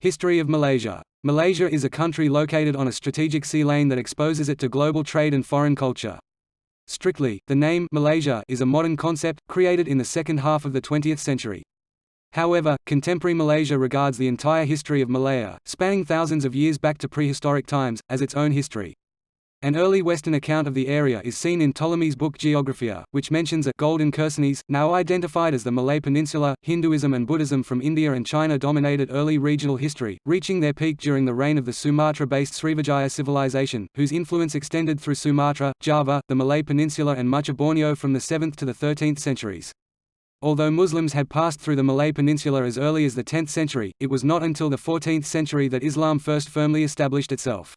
History of Malaysia. Malaysia is a country located on a strategic sea lane that exposes it to global trade and foreign culture. Strictly, the name Malaysia is a modern concept, created in the second half of the 20th century. However, contemporary Malaysia regards the entire history of Malaya, spanning thousands of years back to prehistoric times, as its own history. An early Western account of the area is seen in Ptolemy's book Geographia, which mentions a golden Chersonese, now identified as the Malay Peninsula. Hinduism and Buddhism from India and China dominated early regional history, reaching their peak during the reign of the Sumatra-based Srivijaya civilization, whose influence extended through Sumatra, Java, the Malay Peninsula and much of Borneo from the 7th to the 13th centuries. Although Muslims had passed through the Malay Peninsula as early as the 10th century, it was not until the 14th century that Islam first firmly established itself.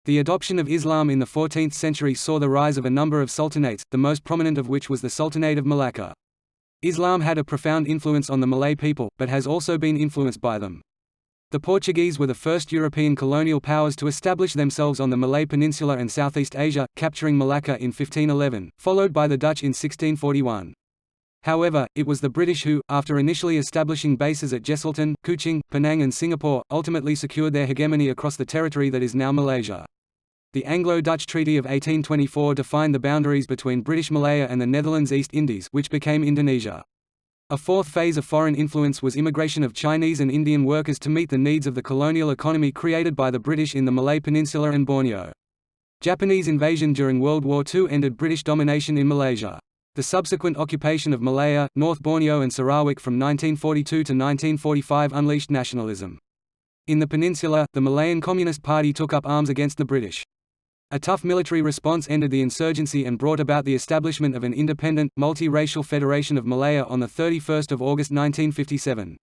The adoption of Islam in the 14th century saw the rise of a number of sultanates, the most prominent of which was the Sultanate of Malacca. Islam had a profound influence on the Malay people, but has also been influenced by them. The Portuguese were the first European colonial powers to establish themselves on the Malay Peninsula and Southeast Asia, capturing Malacca in 1511, followed by the Dutch in 1641. However, it was the British who, after initially establishing bases at Jesselton, Kuching, Penang and Singapore, ultimately secured their hegemony across the territory that is now Malaysia. The Anglo-Dutch Treaty of 1824 defined the boundaries between British Malaya and the Netherlands East Indies, which became Indonesia. A fourth phase of foreign influence was immigration of Chinese and Indian workers to meet the needs of the colonial economy created by the British in the Malay Peninsula and Borneo. Japanese invasion during World War II ended British domination in Malaysia. The subsequent occupation of Malaya, North Borneo and Sarawak from 1942 to 1945 unleashed nationalism. In the peninsula, the Malayan Communist Party took up arms against the British. A tough military response ended the insurgency and brought about the establishment of an independent, multi-racial Federation of Malaya on 31 August 1957.